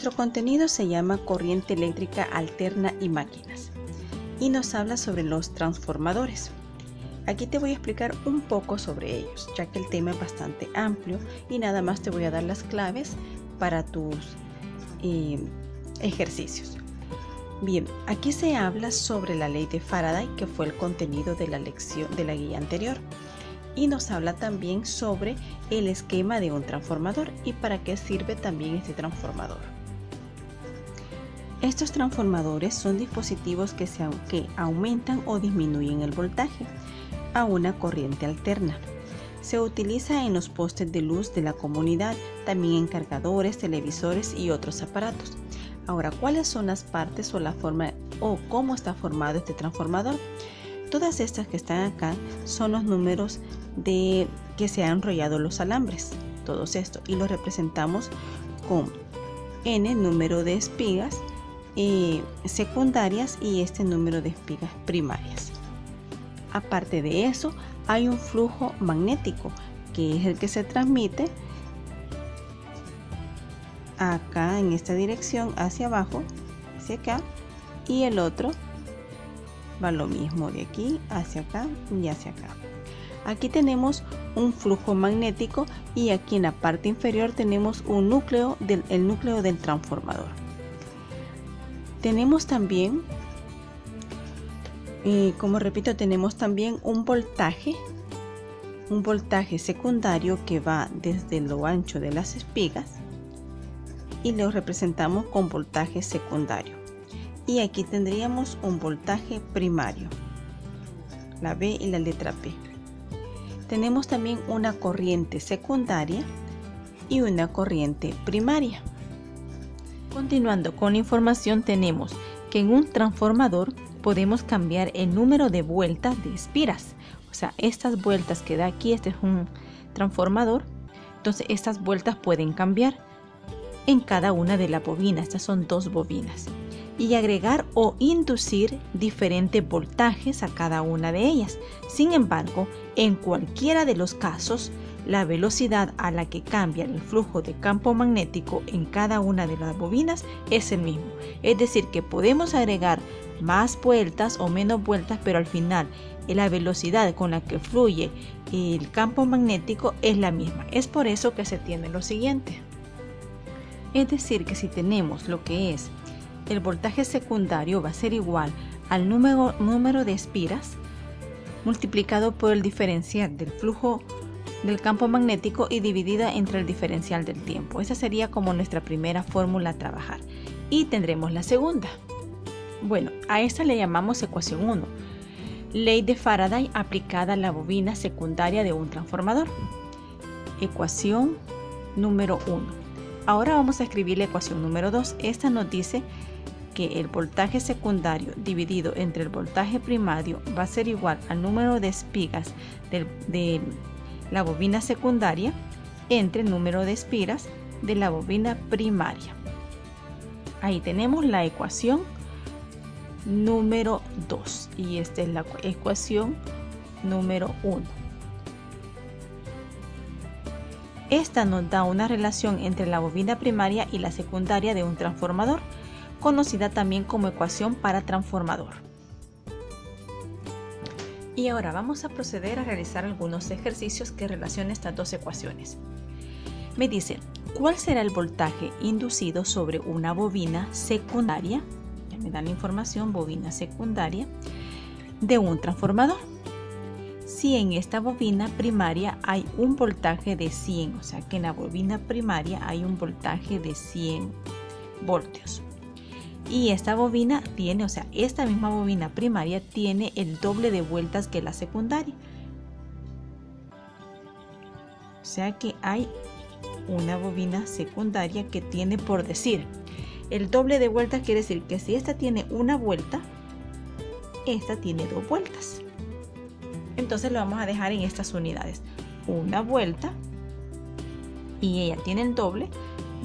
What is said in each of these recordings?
Nuestro contenido se llama Corriente eléctrica alterna y máquinas y nos habla sobre los transformadores. Aquí te voy a explicar un poco sobre ellos, ya que el tema es bastante amplio y nada más te voy a dar las claves para tus ejercicios. Bien, aquí se habla sobre la ley de Faraday, que fue el contenido de la lección de la guía anterior, y nos habla también sobre el esquema de un transformador y para qué sirve también este transformador. Estos transformadores son dispositivos que aumentan o disminuyen el voltaje a una corriente alterna. Se utiliza en los postes de luz de la comunidad, también en cargadores, televisores y otros aparatos. Ahora, ¿cuáles son las partes o la forma o cómo está formado este transformador? Todas estas que están acá son los números de que se han enrollado los alambres, todos estos, y los representamos con N número de espigas secundarias y este número de espigas primarias. Aparte de eso, hay un flujo magnético que es el que se transmite acá en esta dirección hacia abajo, hacia acá, y el otro va lo mismo de aquí hacia acá y hacia acá. Aquí tenemos un flujo magnético y aquí en la parte inferior tenemos el núcleo del transformador. Tenemos también, como repito, tenemos también un voltaje secundario que va desde lo ancho de las espigas y lo representamos con voltaje secundario. Y aquí tendríamos un voltaje primario, la B y la letra P. Tenemos también una corriente secundaria y una corriente primaria. Continuando con la información, tenemos que en un transformador podemos cambiar el número de vueltas de espiras. O sea, estas vueltas que da aquí, este es un transformador, entonces estas vueltas pueden cambiar en cada una de las bobinas. Estas son dos bobinas. Y agregar o inducir diferentes voltajes a cada una de ellas. Sin embargo, en cualquiera de los casos, la velocidad a la que cambia el flujo de campo magnético en cada una de las bobinas es el mismo. Es decir, que podemos agregar más vueltas o menos vueltas, pero al final la velocidad con la que fluye el campo magnético es la misma. Es por eso que se tiene lo siguiente. Es decir, que si tenemos lo que es el voltaje secundario, va a ser igual al número de espiras multiplicado por el diferencial del flujo del campo magnético y dividida entre el diferencial del tiempo. Esa sería como nuestra primera fórmula a trabajar. Y tendremos la segunda. Bueno, a esta le llamamos ecuación 1. Ley de Faraday aplicada a la bobina secundaria de un transformador. Ecuación número 1. Ahora vamos a escribir la ecuación número 2. Esta nos dice que el voltaje secundario dividido entre el voltaje primario va a ser igual al número de espigas de la bobina secundaria entre el número de espiras de la bobina primaria. Ahí tenemos la ecuación número 2 y esta es la ecuación número 1. Esta nos da una relación entre la bobina primaria y la secundaria de un transformador, conocida también como ecuación para transformador. Y ahora vamos a proceder a realizar algunos ejercicios que relacionen estas dos ecuaciones. Me dice, ¿cuál será el voltaje inducido sobre una bobina secundaria? Ya me dan la información, bobina secundaria, de un transformador. Si en esta bobina primaria hay un voltaje de 100, o sea que en la bobina primaria hay un voltaje de 100 voltios. Y esta bobina tiene, o sea, esta misma bobina primaria tiene el doble de vueltas que la secundaria. O sea que hay una bobina secundaria que tiene, por decir, el doble de vueltas. Quiere decir que si esta tiene una vuelta, esta tiene 2 vueltas. Entonces lo vamos a dejar en estas unidades. Una vuelta y ella tiene el doble,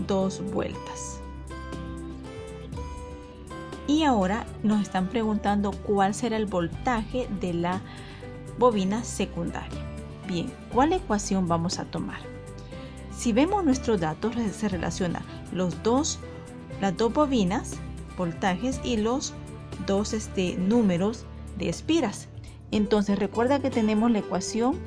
2 vueltas. Y ahora nos están preguntando cuál será el voltaje de la bobina secundaria. Bien, ¿cuál ecuación vamos a tomar? Si vemos nuestros datos, se relacionan los dos las dos bobinas, voltajes, y los dos números de espiras. Entonces recuerda que tenemos la ecuación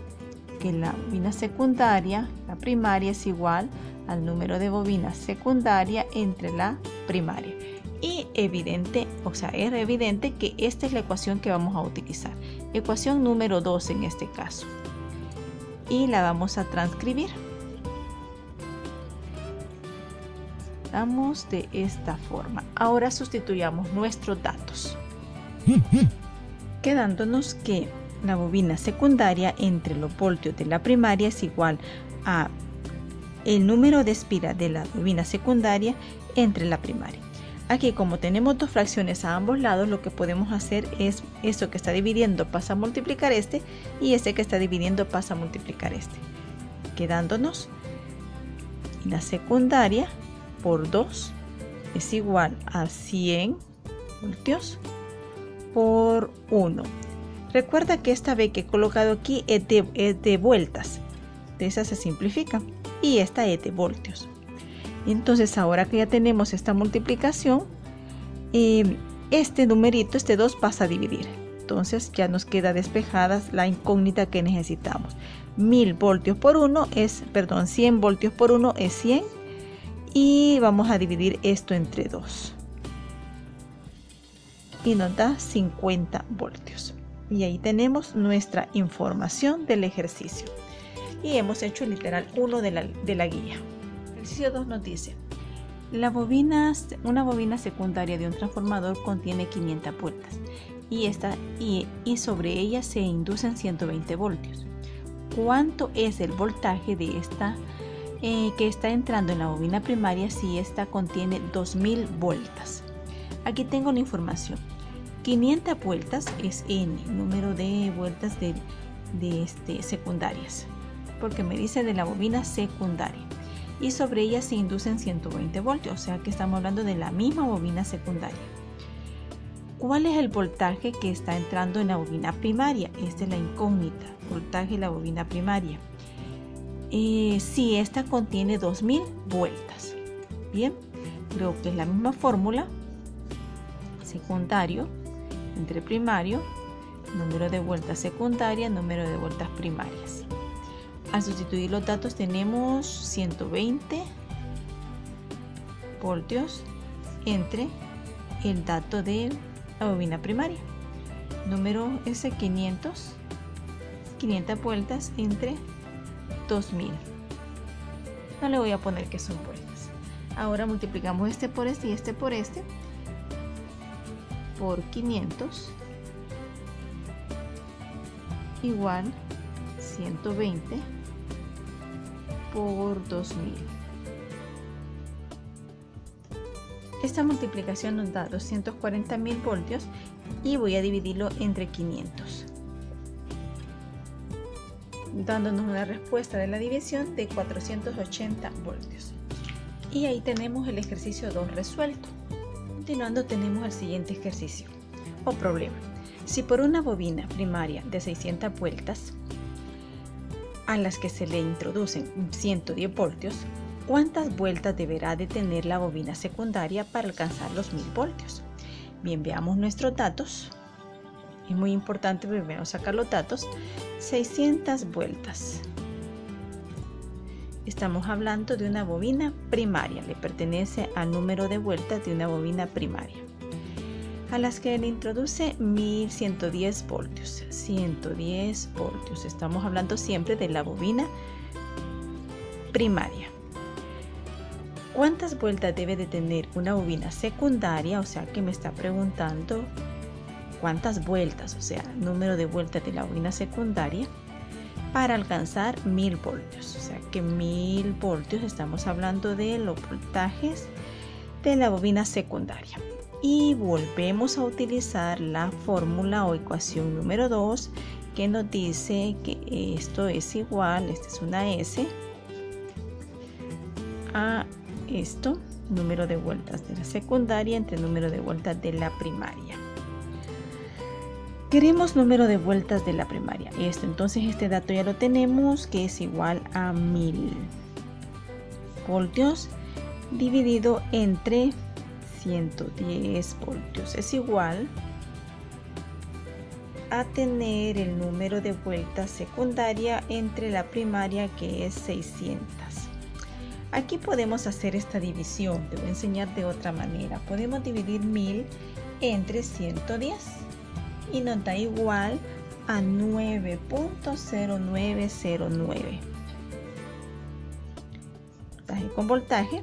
que la bobina secundaria, la primaria, es igual al número de bobina secundaria entre la primaria. Y es evidente que esta es la ecuación que vamos a utilizar. Ecuación número 2 en este caso. Y la vamos a transcribir. Damos de esta forma. Ahora sustituyamos nuestros datos, quedándonos que la bobina secundaria entre los voltios de la primaria es igual a el número de espiras de la bobina secundaria entre la primaria. Aquí, como tenemos dos fracciones a ambos lados, lo que podemos hacer es esto que está dividiendo pasa a multiplicar este, y este que está dividiendo pasa a multiplicar este, quedándonos la secundaria por 2 es igual a 100 voltios por 1. Recuerda que esta B que he colocado aquí es de vueltas, de esa se simplifica, y esta es de voltios. Entonces, ahora que ya tenemos esta multiplicación, este numerito, este 2, pasa a dividir. Entonces ya nos queda despejada la incógnita que necesitamos. 100 voltios por 1 es 100 y vamos a dividir esto entre 2 y nos da 50 voltios. Y ahí tenemos nuestra información del ejercicio. Y hemos hecho el literal 1 de la guía. El ejercicio 2 nos dice: una bobina secundaria de un transformador contiene 500 vueltas y sobre ella se inducen 120 voltios. ¿Cuánto es el voltaje de esta que está entrando en la bobina primaria si esta contiene 2000 vueltas? Aquí tengo la información. 500 vueltas es N, número de vueltas de secundarias, porque me dice de la bobina secundaria, y sobre ella se inducen 120 voltios, o sea que estamos hablando de la misma bobina secundaria. ¿Cuál es el voltaje que está entrando en la bobina primaria? Esta es la incógnita, voltaje de la bobina primaria. Si esta contiene 2000 vueltas. Bien, creo que es la misma fórmula. Secundario entre primario, número de vueltas secundaria, número de vueltas primarias. Al sustituir los datos tenemos 120 voltios entre el dato de la bobina primaria. Número es 500 vueltas entre 2000. No le voy a poner que son vueltas. Ahora multiplicamos este por este y este por este por 500 igual 120 por 2000. Esta multiplicación nos da 240.000 voltios y voy a dividirlo entre 500, dándonos una respuesta de la división de 480 voltios. Y ahí tenemos el ejercicio 2 resuelto. Continuando, tenemos el siguiente ejercicio o problema. Si por una bobina primaria de 600 vueltas a las que se le introducen 110 voltios, ¿cuántas vueltas deberá de tener la bobina secundaria para alcanzar los 1000 voltios? Bien, veamos nuestros datos. Es muy importante primero sacar los datos. 600 vueltas. Estamos hablando de una bobina primaria, le pertenece al número de vueltas de una bobina primaria, a las que le introduce 1110 voltios. 110 voltios. Estamos hablando siempre de la bobina primaria. ¿Cuántas vueltas debe de tener una bobina secundaria? O sea que me está preguntando cuántas vueltas, o sea, número de vueltas de la bobina secundaria para alcanzar 1000 voltios. O sea que 1000 voltios, estamos hablando de los voltajes de la bobina secundaria. Y volvemos a utilizar la fórmula o ecuación número 2, que nos dice que esto es igual, esta es una S, a esto, número de vueltas de la secundaria entre número de vueltas de la primaria. Queremos número de vueltas de la primaria. Entonces este dato ya lo tenemos, que es igual a 1000 voltios dividido entre 110 voltios es igual a tener el número de vueltas secundaria entre la primaria, que es 600. Aquí podemos hacer esta división. Te voy a enseñar de otra manera. Podemos dividir 1000 entre 110 y nos da igual a 9.0909. Voltaje con voltaje.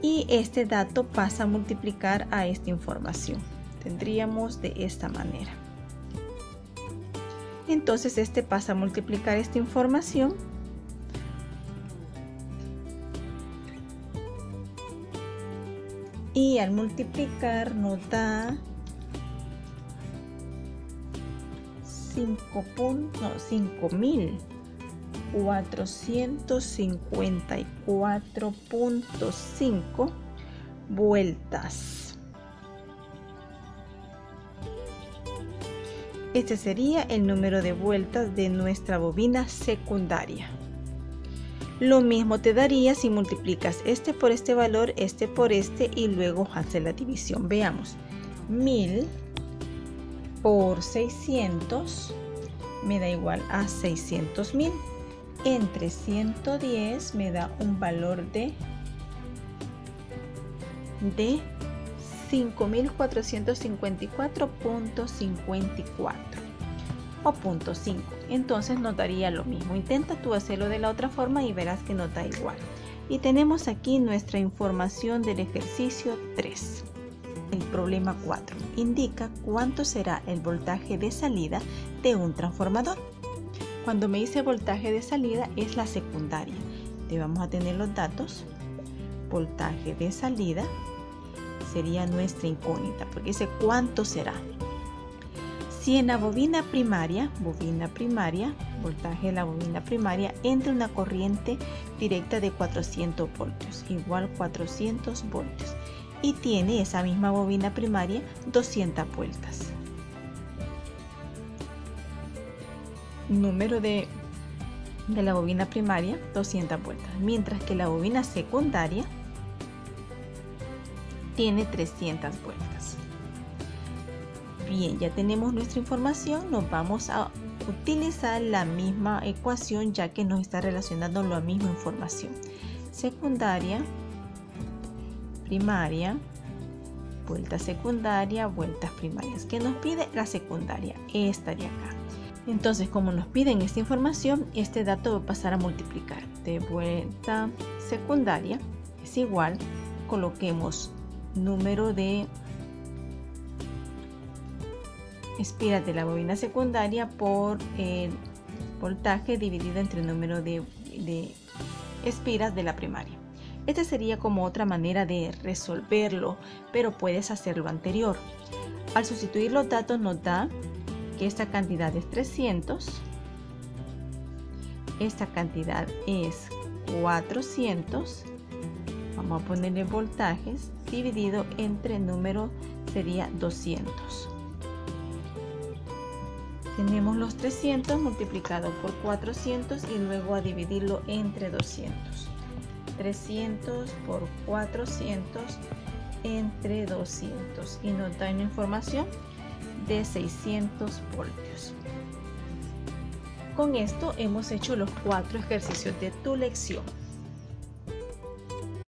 Y este dato pasa a multiplicar a esta información. Tendríamos de esta manera. Entonces este pasa a multiplicar esta información y al multiplicar nos da 5.454.5 vueltas. Este sería el número de vueltas de nuestra bobina secundaria. Lo mismo te daría si multiplicas este por este valor, este por este y luego haces la división. Veamos. 1000 por 600 me da igual a 600.000. Entre 110 me da un valor de 5.454.54 o 0.5. Entonces nos daría lo mismo. Intenta tú hacerlo de la otra forma y verás que nos da igual. Y tenemos aquí nuestra información del ejercicio 3. El problema 4 indica cuánto será el voltaje de salida de un transformador. Cuando me dice voltaje de salida es la secundaria. Te vamos a tener los datos. Voltaje de salida sería nuestra incógnita, porque dice cuánto será. Si en la bobina primaria, voltaje de la bobina primaria, entra una corriente directa de 400 voltios, igual 400 voltios, y tiene esa misma bobina primaria 200 vueltas. Número de la bobina primaria, 200 vueltas, mientras que la bobina secundaria tiene 300 vueltas. Bien, ya tenemos nuestra información. Nos vamos a utilizar la misma ecuación, ya que nos está relacionando la misma información. Secundaria, primaria, vuelta secundaria, vueltas primarias. ¿Qué nos pide la secundaria? Esta de acá. Entonces, como nos piden esta información, este dato va a pasar a multiplicar. De vuelta secundaria es igual, coloquemos número de espiras de la bobina secundaria por el voltaje dividido entre el número de espiras de la primaria. Esta sería como otra manera de resolverlo, pero puedes hacerlo anterior. Al sustituir los datos nos da que esta cantidad es 300, esta cantidad es 400, vamos a ponerle voltajes, dividido entre el número sería 200. Tenemos los 300 multiplicado por 400 y luego a dividirlo entre 200. 300 por 400 entre 200 y nos da una información de 600 voltios. Con esto hemos hecho los 4 ejercicios de tu lección.